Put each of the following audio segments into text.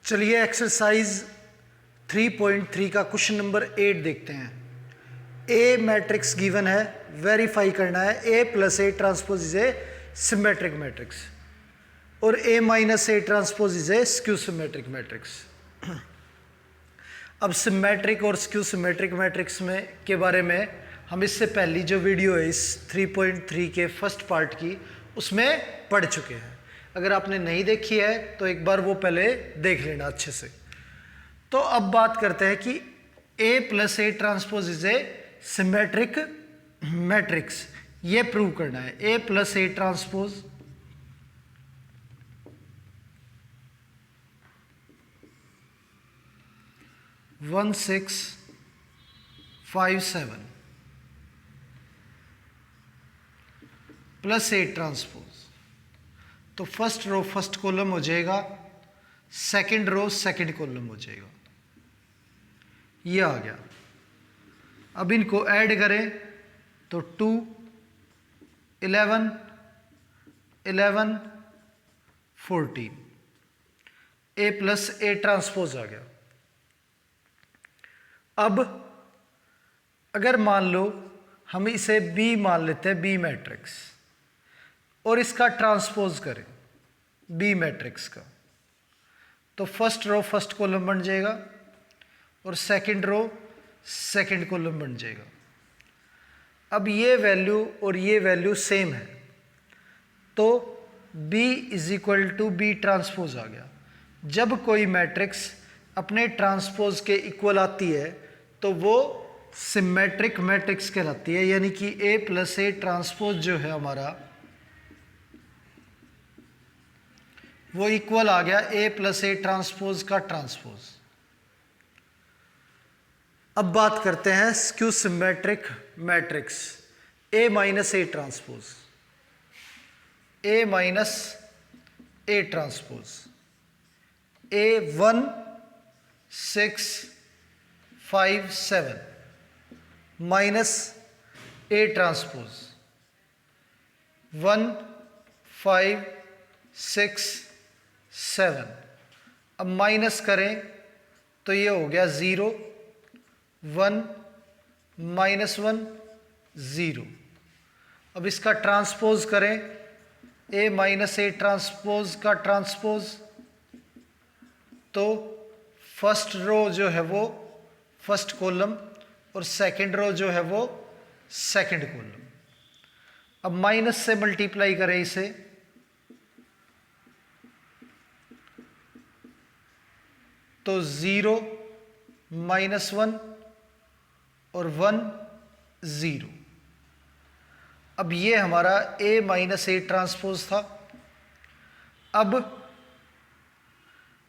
चलिए एक्सरसाइज 3.3 का question number 8 देखते हैं। ए मैट्रिक्स गिवन है, वेरीफाई करना है A plus A transpose is a symmetric matrix और A minus A transpose is a skew symmetric matrix. अब सिमेट्रिक और स्क्यू सिमेट्रिक मैट्रिक्स में के बारे में हम इससे पहली जो वीडियो है इस 3.3 के फर्स्ट पार्ट की उसमें पढ़ चुके हैं। अगर आपने नहीं देखी है तो एक बार वो पहले देख लेना अच्छे से। तो अब बात करते हैं कि A plus A transpose is a symmetric matrix, ये प्रूव करना है। A plus A transpose one 6 5 7 plus A transpose, तो फर्स्ट रो फर्स्ट कॉलम हो जाएगा, सेकंड रो सेकंड कॉलम हो जाएगा। ये आ गया। अब इनको ऐड करें तो 2 11 11 14 ए प्लस ए ट्रांसपोज आ गया। अब अगर मान लो हम इसे बी मान लेते हैं, बी मैट्रिक्स, और इसका ट्रांसपोज करें बी मैट्रिक्स का, तो फर्स्ट रो फर्स्ट कॉलम बन जाएगा और सेकंड रो सेकंड कॉलम बन जाएगा। अब ये वैल्यू और ये वैल्यू सेम है, तो B is equal to B transpose आ गया। जब कोई मैट्रिक्स अपने ट्रांसपोज के इक्वल आती है तो वो सिमेट्रिक मैट्रिक्स कहलाती है, यानी कि A प्लस ए ट्रांसपोज जो है हमारा वो इक्वल आ गया ए प्लस ए ट्रांसपोज का ट्रांसपोज। अब बात करते हैं skew symmetric matrix A minus A transpose, A minus A transpose, A 1 6 5 7 minus A transpose 1 5 6 7। अब माइनस करें तो ये हो गया 0 1 -1 0। अब इसका ट्रांसपोज करें ए माइनस ए ट्रांसपोज का ट्रांसपोज, तो फर्स्ट रो जो है वो फर्स्ट कॉलम और सेकंड रो जो है वो सेकंड कॉलम। अब माइनस से मल्टीप्लाई करें इसे, तो 0 -1 और 1 0। अब ये हमारा ए माइनस ए ट्रांसपोज था। अब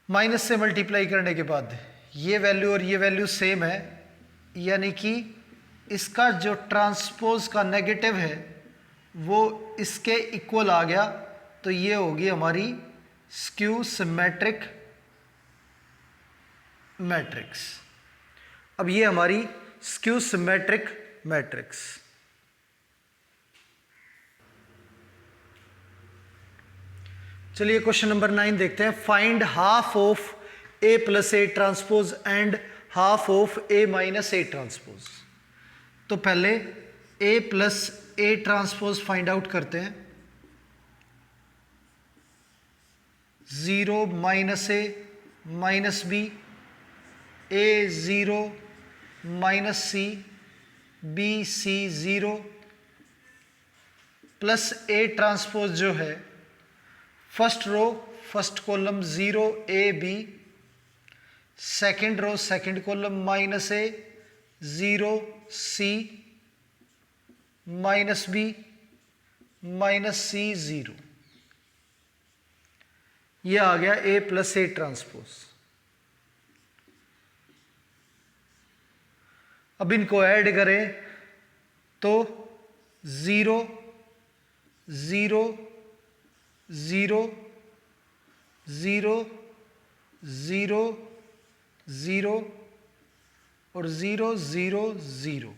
माइनस से मल्टीप्लाई करने के बाद ये वैल्यू और ये वैल्यू सेम है, यानी कि इसका जो ट्रांसपोज का नेगेटिव है वो इसके इक्वल आ गया, तो ये होगी हमारी स्क्यू सिमेट्रिक मैट्रिक्स। अब ये हमारी स्क्यू सिमेट्रिक मैट्रिक्स। चलिए क्वेश्चन नंबर 9 देखते हैं। Find half of A plus A transpose and half of A minus A transpose. तो पहले A plus A transpose find out करते हैं। 0 minus A minus B, A 0 minus C, B C 0 plus A transpose जो है first row first column 0 A B, second row second column minus A 0 C minus B minus C 0। यह आ गया ए plus A transpose. अब इनको add करें तो 0 0 0 0 0 0 और 0 0 0।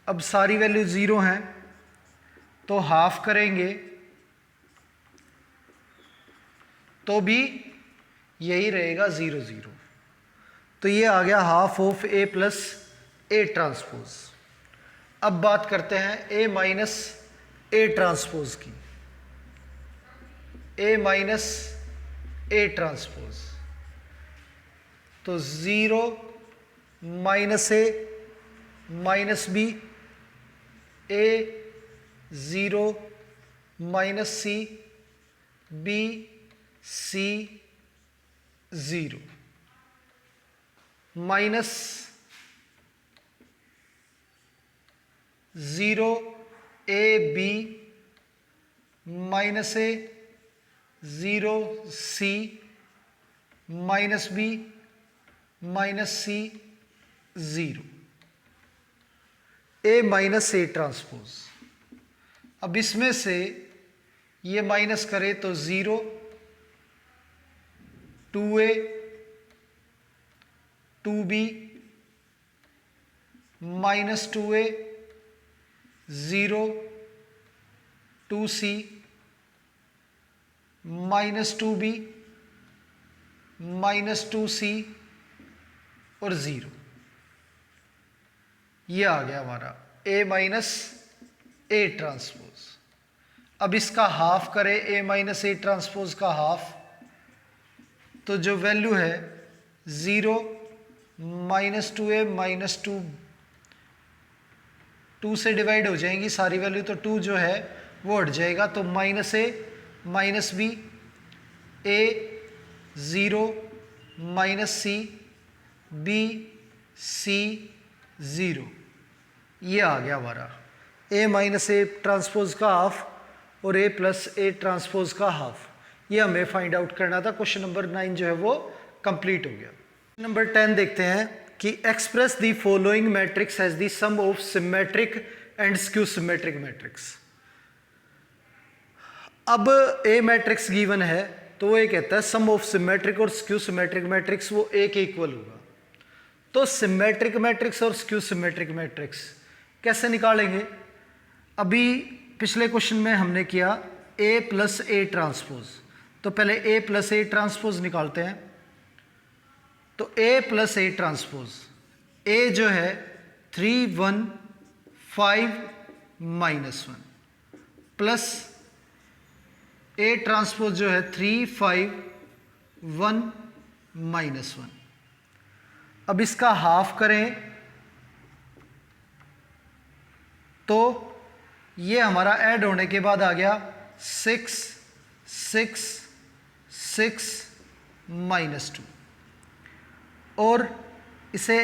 अब सारी वैल्यू 0 हैं तो हाफ करेंगे तो भी यही रहेगा 0 0। तो ये आ गया half of A plus A transpose. अब बात करते हैं ए माइनस ए ट्रांसपोज की। ए माइनस ए ट्रांसपोज, तो 0 minus A minus B, A 0 minus C, B C 0, minus 0 A B minus A 0 C minus B minus C 0, A minus A transpose. अब इसमें से ये माइनस करे तो 0 2a 2b minus 2a 0 2c minus 2b minus 2c और 0। ये आ गया हमारा a माइनस ए ट्रांसपोज। अब इसका हाफ करें, a माइनस ए ट्रांसपोज का हाफ, तो जो वैल्यू है 0 माइनस 2a माइनस 2 से डिवाइड हो जाएंगी सारी वैल्यू, तो 2 जो है वो हट जाएगा, तो minus A minus B, A 0 minus C, B C 0। ये आ गया हमारा ए माइनस ए ट्रांसपोज का हाफ और ए प्लस ए ट्रांसपोज का हाफ। ये हमें फाइंड आउट करना था। क्वेश्चन नंबर 9 जो है वो कंप्लीट हो गया। नंबर 10 देखते हैं कि express the following matrix as the sum of symmetric and skew symmetric matrix. अब ए मैट्रिक्स गिवन है तो वो ये कहता है सम ऑफ सिमेट्रिक और स्क्यू सिमेट्रिक मैट्रिक्स वो ए के इक्वल होगा। तो सिमेट्रिक मैट्रिक्स और स्क्यू सिमेट्रिक मैट्रिक्स कैसे निकालेंगे? अभी पिछले क्वेश्चन में हमने किया ए प्लस ए ट्रांसपोज, तो पहले ए प्लस ए ट्रांसपोज निकालते हैं। तो ए प्लस ए ट्रांसपोज, ए जो है 3 1 5 माइनस 1 प्लस ए ट्रांसपोज जो है 3 5 1 माइनस 1। अब इसका हाफ करें तो ये हमारा ऐड होने के बाद आ गया 6 6 6 माइनस 2, और इसे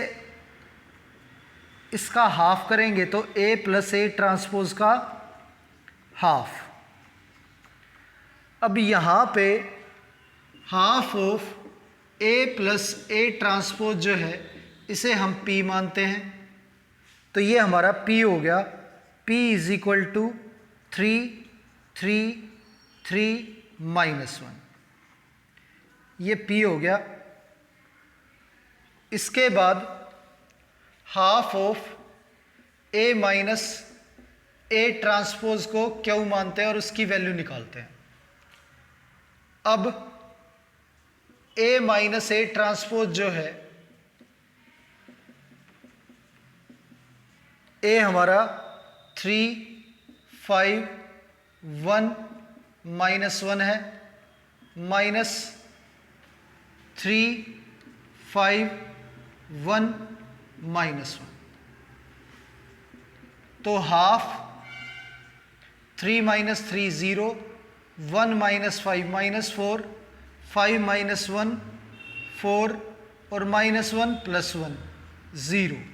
इसका हाफ करेंगे तो ए प्लस ए ट्रांसपोज का हाफ। अब यहाँ पे half of A plus A transpose जो है इसे हम पी मानते हैं, तो ये हमारा पी हो गया। P is equal to 3 3 3 minus 1, ये P हो गया। इसके बाद half of A minus A transpose को Q मानते हैं और उसकी वैल्यू निकालते हैं। अब A माइनस ए ट्रांसपोज जो है, A हमारा 3 5 1 माइनस 1 है, माइनस 3 5 1 माइनस 1, तो half 3 minus 3 0, 1 minus 5 minus 4, 5 minus 1 4 और माइनस 1 प्लस 1 0,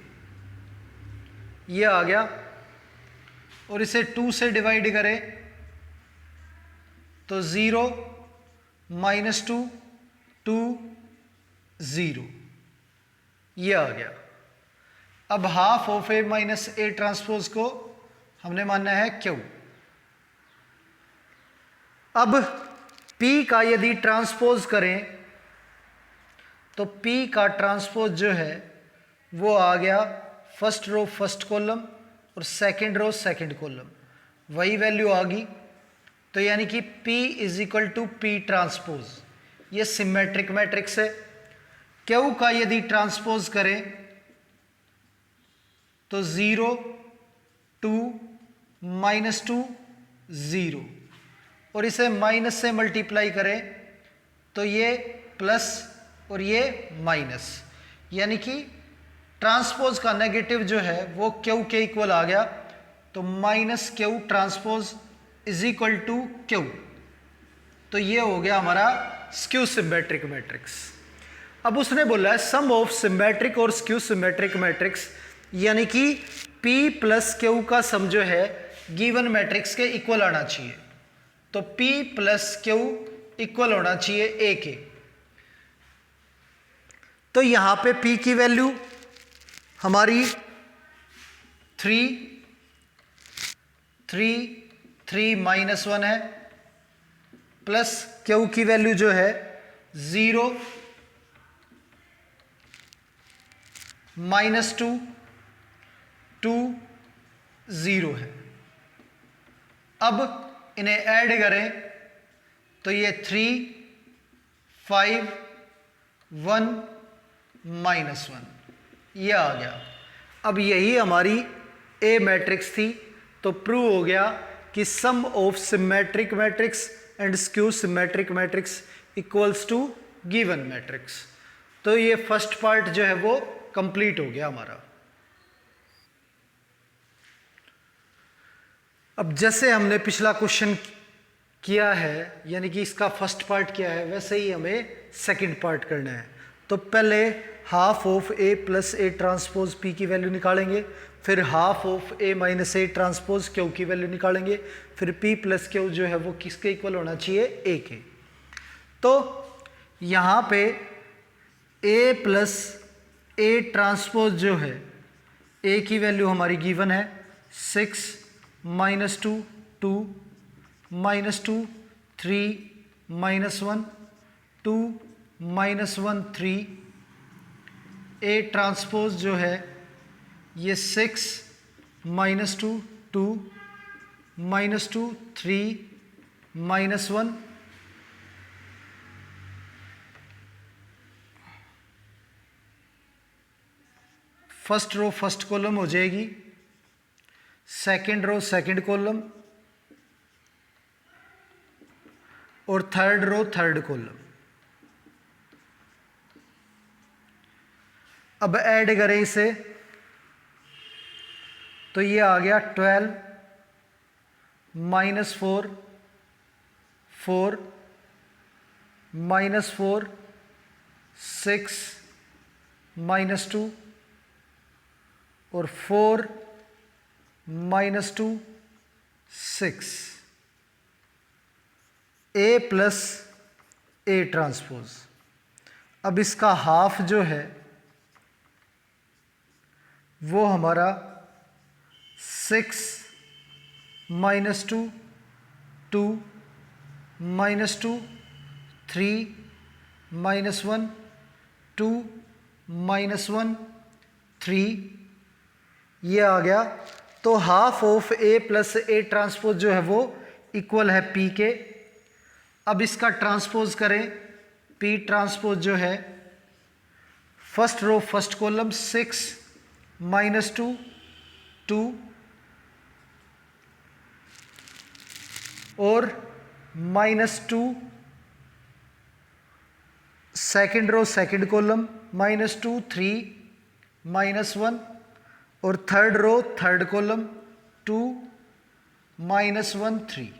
ये आ गया। और इसे 2 से डिवाइड करें तो 0 माइनस 2 2 0, ये आ गया। अब half of A minus A transpose को हमने मानना है क्यू। अब P का यदि ट्रांसपोज करें तो P का ट्रांसपोज जो है वो आ गया फर्स्ट रो फर्स्ट कॉलम और सेकंड रो सेकंड कॉलम, वही वैल्यू आ गई। तो यानी कि P is equal to P transpose, ये सिमेट्रिक मैट्रिक्स है। क्यू का यदि ट्रांसपोज करें तो 0 2 -2 0, और इसे माइनस से मल्टीप्लाई करें तो ये प्लस और ये माइनस, यानी कि ट्रांसपोज का नेगेटिव जो है वो क्यू के इक्वल आ गया। तो minus Q transpose is equal to Q. तो ये हो गया हमारा स्क्यू सिमेट्रिक मैट्रिक्स। अब उसने बोला है सम ऑफ सिमेट्रिक और स्क्यू सिमेट्रिक मैट्रिक्स, यानी कि P प्लस क्यू का सम जो है गिवन मैट्रिक्स के इक्वल आना चाहिए। तो P प्लस क्यू इक्वल होना चाहिए A के। तो यहां पे P की वैल्यू हमारी 3 -1 है, प्लस क्यू की वैल्यू जो है 0 -2 2 0 है। अब इन्हें ऐड करें तो ये 3 5 1 -1 ये आ गया। अब यही हमारी ए मैट्रिक्स थी। तो प्रूव हो गया कि sum of symmetric matrix and skew symmetric matrix equals to given matrix. तो ये फर्स्ट पार्ट जो है वो कंप्लीट हो गया हमारा। अब जैसे हमने पिछला क्वेश्चन किया है, यानी कि इसका फर्स्ट पार्ट किया है, वैसे ही हमें सेकंड पार्ट करना है। तो पहले half of A plus A transpose P की वैल्यू निकालेंगे, फिर half of A minus A transpose Q की वैल्यू निकालेंगे, फिर पी प्लस क्यू जो है वो किसके इक्वल होना चाहिए, ए के। तो यहाँ पे ए प्लस ए ट्रांसपोज जो है, ए की वैल्यू हमारी गिवन है 6 -2 2 -2 3 -1 2 -1 3। ए ट्रांसपोज जो है ये 6 -2 2 -2 3 -1 फर्स्ट रो फर्स्ट कॉलम हो जाएगी, सेकंड रो सेकंड कॉलम, और थर्ड रो थर्ड कॉलम। अब ऐड करें इसे तो ये आ गया 12 -4 4 -4 6 -2 और 4 -2 6। ए प्लस ए ट्रांसपोज। अब इसका हाफ जो है वो हमारा 6 -2 2 -2 3 -1 2 -1 3 ये आ गया। तो half of A plus A transpose जो है वो इक्वल है पी के। अब इसका ट्रांसपोज करें, पी ट्रांसपोज जो है फर्स्ट रो फर्स्ट कॉलम 6 -2 2 और -2 सेकंड रो सेकंड कॉलम -2 3 -1 और थर्ड रो थर्ड कॉलम 2 -1 3।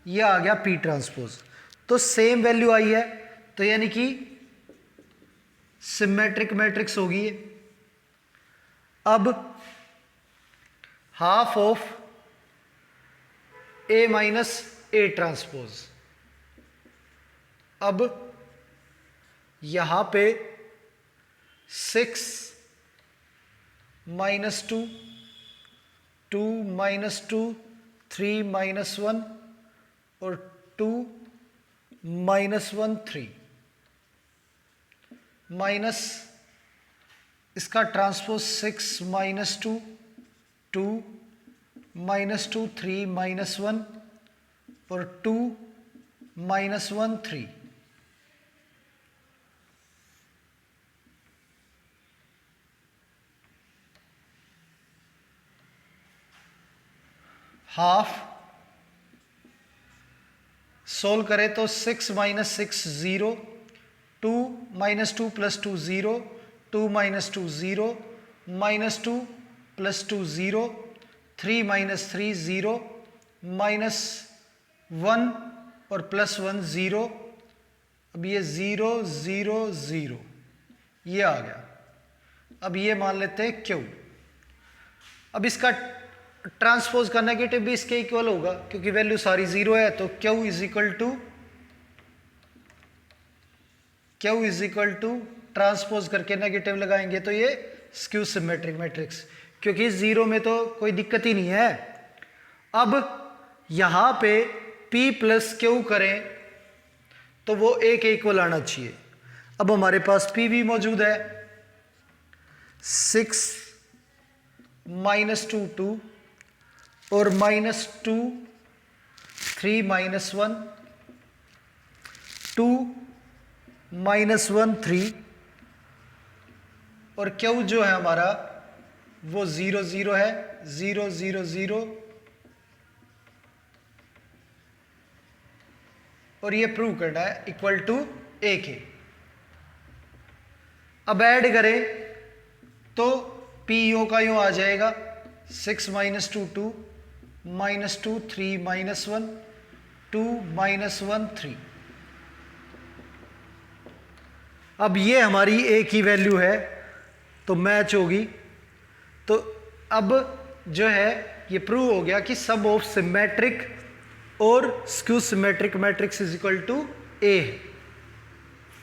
यह आ गया पी ट्रांसपोज। तो सेम वैल्यू आई है, तो यानी कि सिमेट्रिक मैट्रिक्स होगी। अब half of A minus A transpose. अब यहां पे 6 -2 2 -2 3 -1 और 2 -1 3 माइनस इसका ट्रांसपोज 6 -2 2 -2 3 -1 और 2 -1 3। हाफ, सोल्व करें तो 6 minus 6 0, 2 minus 2 plus 2 0, 2 minus 2 0, minus 2 plus 2 0, 3 minus 3 0, minus 1 और प्लस 1 0। अब ये 0 0 0 ये आ गया। अब ये मान लेते हैं क्यू। अब इसका ट्रांसपोज का नेगेटिव भी इसके इक्वल होगा क्योंकि वैल्यू सारी जीरो है, तो Q is equal to transpose करके नेगेटिव लगाएंगे तो ये स्क्यू सिमेट्रिक मैट्रिक्स, क्योंकि जीरो में तो कोई दिक्कत ही नहीं है। अब यहां पे P प्लस क्यू करें तो वो A के इक्वल आना चाहिए। अब हमारे पास P भी मौजूद है, 6 माइनस 2 2 और माइनस 2 3 माइनस 1 2 माइनस 1 3 और क्यू जो है हमारा वो 0 0 है, 0 0 0 और ये प्रूव करना है इक्वल टू A के। अब ऐड करें तो P यूं का यूं आ जाएगा, 6 माइनस 2 2 माइनस 2 3 माइनस 1 2 माइनस 1 3। अब ये हमारी A की वैल्यू है तो मैच होगी। तो अब जो है ये प्रूव हो गया कि सम ऑफ सिमेट्रिक और skew symmetric matrix is equal to A है।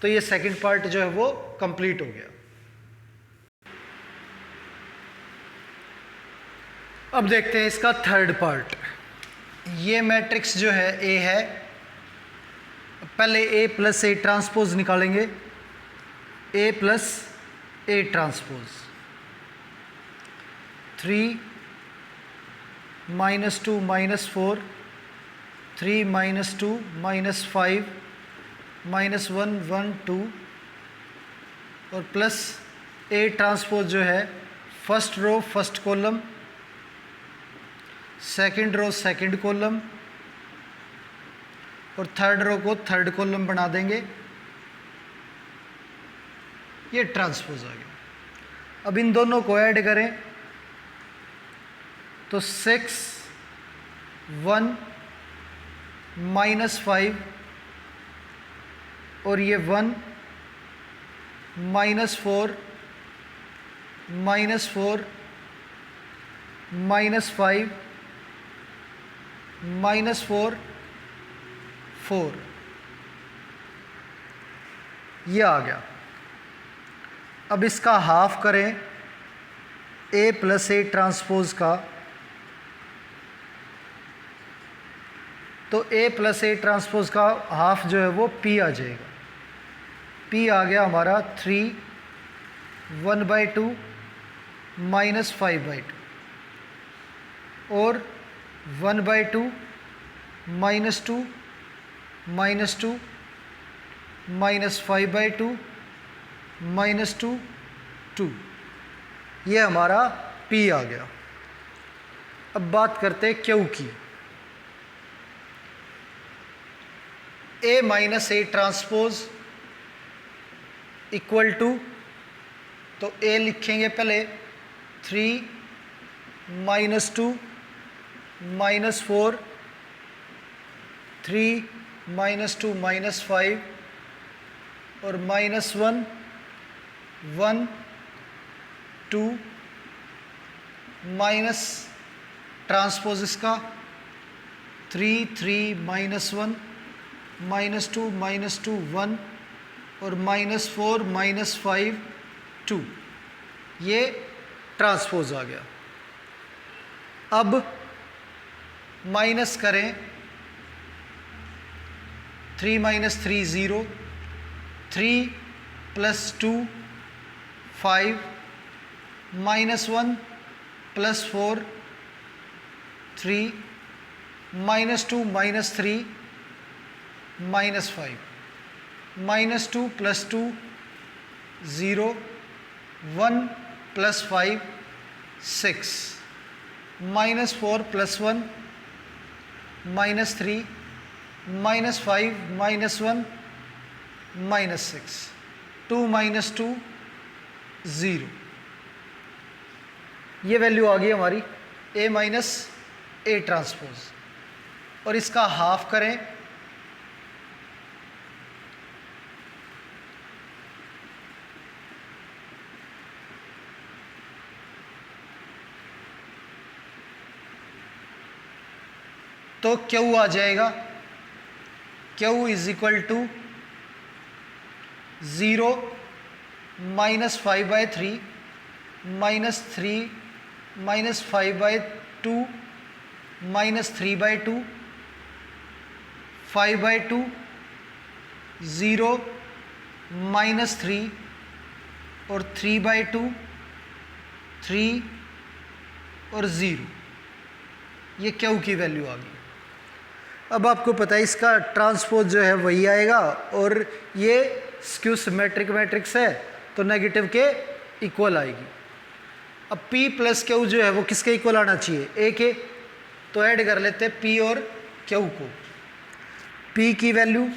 तो ये सेकंड पार्ट जो है वो कंप्लीट हो गया। अब देखते हैं इसका थर्ड पार्ट। ये मैट्रिक्स जो है A है, पहले A प्लस A ट्रांसपोज निकालेंगे, A plus A transpose 3 minus 2 minus 4 3 minus 2 minus 5 minus 1 1 2 और प्लस A ट्रांसपोज जो है first row first column, second row second column और थर्ड रो को थर्ड कॉलम बना देंगे। ये ट्रांसपोज आ गया। अब इन दोनों को ऐड करें तो 6 1 माइनस 5 और ये 1 माइनस 4 माइनस 4 माइनस 5 माइनस 4 4 ये आ गया। अब इसका हाफ करें A प्लस A ट्रांसपोज का, तो A प्लस A ट्रांसपोज का हाफ जो है वो P आ जाएगा। P आ गया हमारा 3 1/2 माइनस 5/2 और 1/2 माइनस 2 माइनस 2 माइनस 5/2 माइनस 2 2। ये हमारा P आ गया। अब बात करते हैं Q की। A minus A transpose equal to, तो A लिखेंगे पहले 3 माइनस 2 माइनस 4 3 माइनस 2 माइनस 5 और माइनस 1 1 2 माइनस ट्रांसपोज इसका 3 3 माइनस 1 माइनस 2 माइनस 2 1 और माइनस 4 माइनस 5 2। ये ट्रांसपोज आ गया। अब माइनस करें 3 minus 3 0 3 plus 2 5 minus 1 plus 4 3 minus 2 minus 3 minus 5 minus 2 plus 2 0 1 plus 5 6 minus 4 plus 1 -3 -5 -1 -6, 2 -2 0। ये वैल्यू आ गई हमारी A माइनस A ट्रांसपोज। और इसका हाफ करें तो Q आ जाएगा, Q इज इक्वल टू 0 -5/3 -3 -5/2 -3/2 5/2 0 -3 और 3/2 3 और 0। ये Q की वैल्यू आ गई। अब आपको पता है इसका ट्रांसपोज जो है वही आएगा, और ये स्क्यू सिमेट्रिक मैट्रिक्स है तो नेगेटिव के इक्वल आएगी। अब P प्लस Q जो है वो किसके इक्वल आना चाहिए? A के। तो ऐड कर लेते हैं P और Q को। P की वैल्यू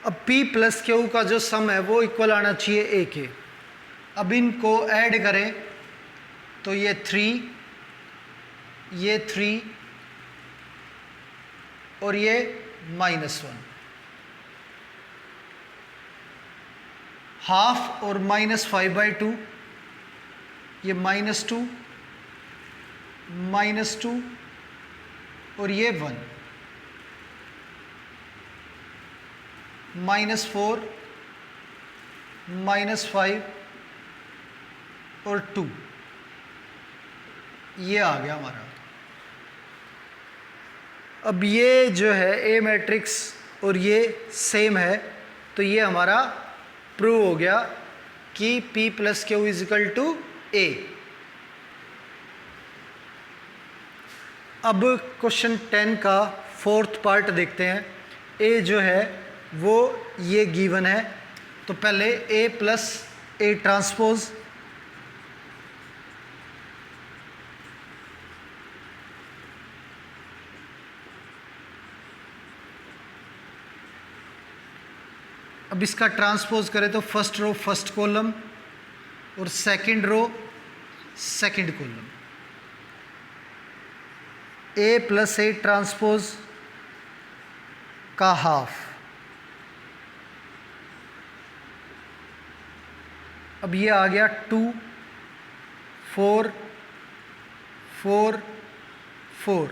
अब P प्लस Q का जो सम है वो इक्वल आना चाहिए A के। अब इनको ऐड करें तो ये 3 और ये -1। हाफ और -5/2 ये -2 -2 और ये 1 -4 -5 और 2। ये आ गया हमारा। अब ये जो है A मैट्रिक्स और ये सेम है, तो ये हमारा प्रूव हो गया कि P plus Q is equal to A। अब क्वेश्चन 10 का 4th पार्ट देखते हैं। A जो है वो ये गिवन है, तो पहले A प्लस A ट्रांसपोज, अब इसका ट्रांसपोज करें तो फर्स्ट रो फर्स्ट कॉलम और second row second column. A plus A transpose का हाफ। अब ये आ गया 2 4 4 4।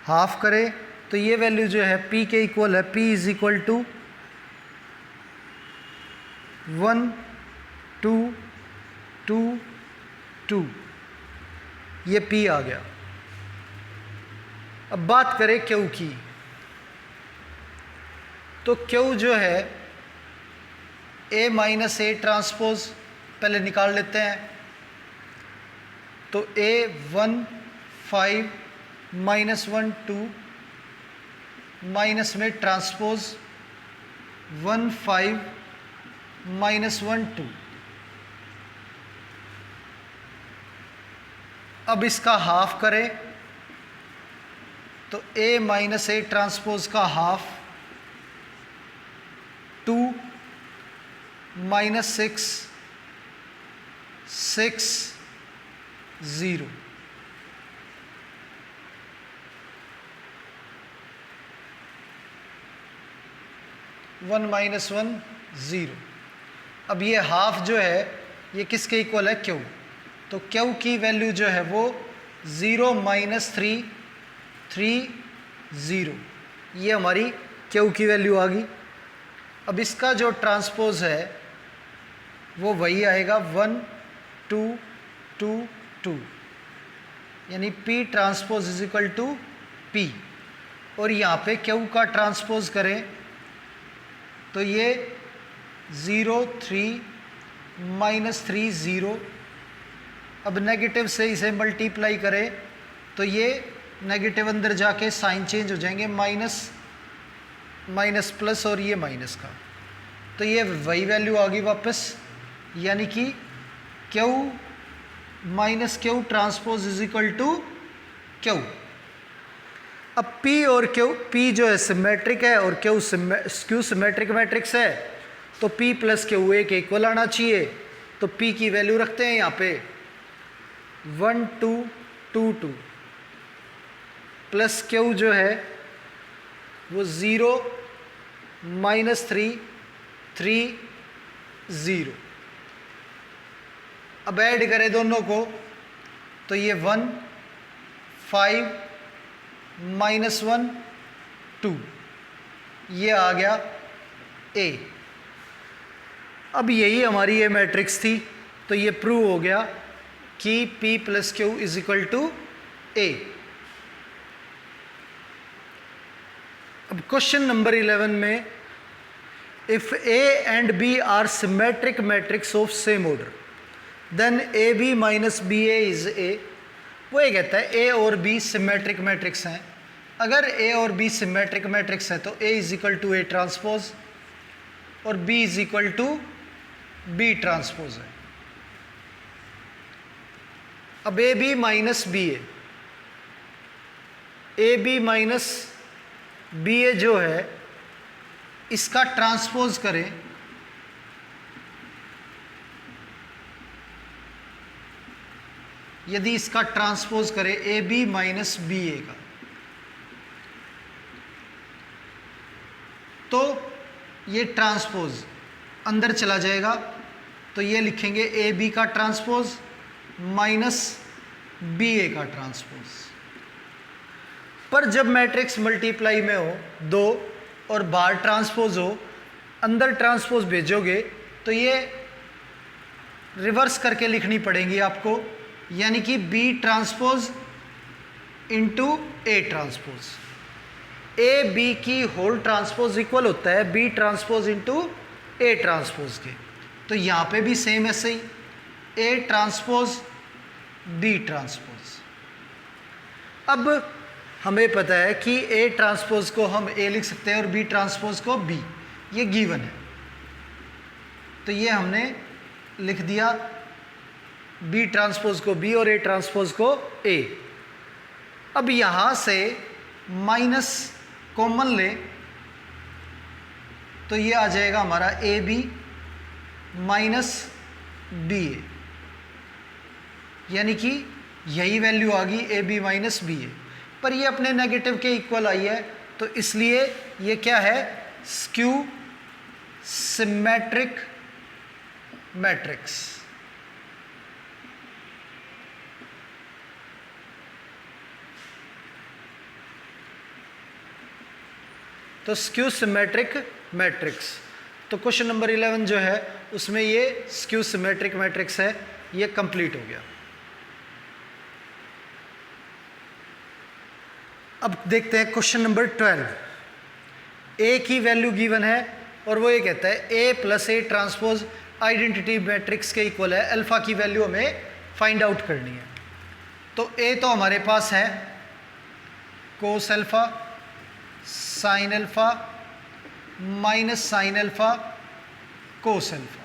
हाफ करें तो ये वैल्यू जो है P के इक्वल है। P is equal to 1 2 2 2। ये P आ गया। अब बात करें Q की, तो Q जो है A माइनस A ट्रांसपोज पहले निकाल लेते हैं। तो A 1 5 -1 2 माइनस में ट्रांसपोज 1 5 -1 2। अब इसका हाफ करें तो A माइनस A ट्रांसपोज का half -6 6 0। One minus one zero. अब ये हाफ जो है ये किसके इक्वल है? क्यू। तो क्यू की वैल्यू जो है वो 0 - 3 3 0, ये हमारी क्यू की वैल्यू आ गई। अब इसका जो ट्रांसपोज है वो वही आएगा 1 2 2 2, यानी P transpose is equal to P। और यहाँ पे क्यू का ट्रांसपोज करें तो ये 0 3 -3 0। अब नेगेटिव से इसे मल्टीप्लाई करें तो ये नेगेटिव अंदर जाके साइन चेंज हो जाएंगे, माइनस माइनस प्लस और ये माइनस का, तो ये वही वैल्यू आ गई वापस, यानी कि Q minus Q transpose is equal to Q. अब P और Q, P जो है सिमेट्रिक है और Q सिमेट्रिक मैट्रिक्स है, तो P प्लस Q एक इक्वल आना चाहिए। तो P की वैल्यू रखते हैं यहाँ पे 1 2 2 2 प्लस Q जो है वो 0 -3 3 0। अब ऐड करें दोनों को तो ये 1 5 -1 2, ये आ गया A। अब यही हमारी ये मैट्रिक्स थी, तो ये प्रूव हो गया कि P plus Q is equal to A। अब क्वेश्चन नंबर 11 में, if A and B are symmetric matrix of same order then AB minus BA is A। वो ये कहता है A और B सिमेट्रिक मैट्रिक्स हैं। अगर A और B सिमेट्रिक मैट्रिक्स है तो A is equal to A transpose और B is equal to B transpose है। अब AB minus BA, AB minus BA जो है इसका ट्रांसपोज करें यदि इसका ट्रांसपोज करें AB माइनस BA का, तो ये ट्रांसपोज अंदर चला जाएगा, तो ये लिखेंगे AB का ट्रांसपोज माइनस BA का ट्रांसपोज। पर जब मैट्रिक्स मल्टीप्लाई में हो दो और बाहर ट्रांसपोज हो, अंदर ट्रांसपोज भेजोगे तो ये रिवर्स करके लिखनी पड़ेगी आपको, यानी कि B transpose into A transpose. A B की होल ट्रांसपोज इक्वल होता है B transpose into A transpose के। तो यहाँ पे भी सेम ऐसे ही A ट्रांसपोज B ट्रांसपोज। अब हमें पता है कि A ट्रांसपोज को हम A लिख सकते हैं और B ट्रांसपोज को B, ये गिवन है, तो ये हमने लिख दिया B ट्रांसपोज को B और A ट्रांसपोज को A। अब यहाँ से माइनस कॉमन ले तो ये आ जाएगा हमारा AB माइनस BA, यानी कि यही वैल्यू आ गई AB माइनस BA। पर ये अपने नेगेटिव के इक्वल आई है, तो इसलिए ये क्या है? Skew symmetric matrix. तो स्क्यू सिमेट्रिक मैट्रिक्स, तो क्वेश्चन नंबर 11 जो है उसमें ये स्क्यू सिमेट्रिक मैट्रिक्स है, ये कंप्लीट हो गया। अब देखते हैं क्वेश्चन नंबर 12। A की वैल्यू गिवन है और वो ये कहता है A plus A transpose identity matrix के इक्वल है, अल्फा की वैल्यू हमें फाइंड आउट करनी है। तो A तो हमारे पास है cos alpha sine alpha minus sine alpha cos alpha.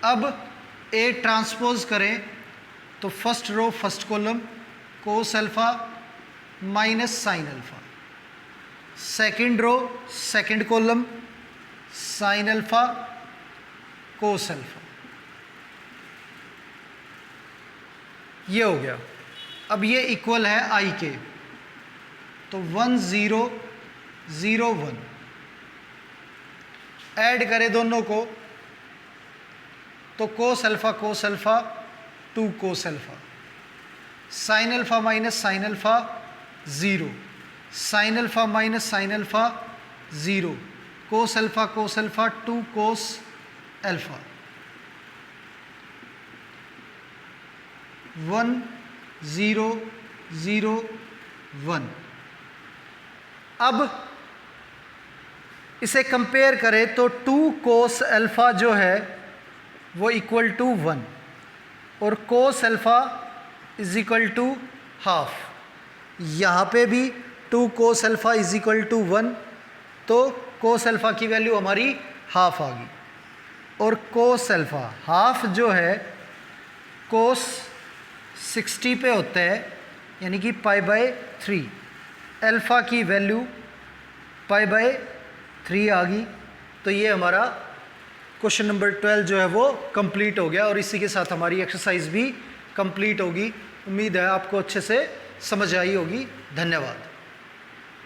अब A ट्रांसपोज करें तो first row first column cos alpha minus sine alpha, second row second column sine alpha cos alpha, ये हो गया। अब ये इक्वल है आई के, तो 1 0 0 1 ऐड करें दोनों को तो cos alpha 2 cos alpha, sine alpha minus sine alpha 0, sign alpha minus sine alpha 0, cos alpha 2 cos alpha, 1 0 0 1। अब इसे कंपेयर करें तो 2 कोस अल्फा जो है वो इक्वल टू 1 और cos alpha is equal to half. यहाँ पे भी 2 cos alpha is equal to 1, तो कोस अल्फा की वैल्यू हमारी हाफ आ गई। और कोस अल्फा हाफ जो है कोस 60 पे होता है, यानी कि π/3, अल्फ़ा की वैल्यू π/3 आ गई। तो ये हमारा क्वेश्चन नंबर 12 जो है वो कंप्लीट हो गया और इसी के साथ हमारी एक्सरसाइज भी कंप्लीट होगी। उम्मीद है आपको अच्छे से समझ आई होगी। धन्यवाद।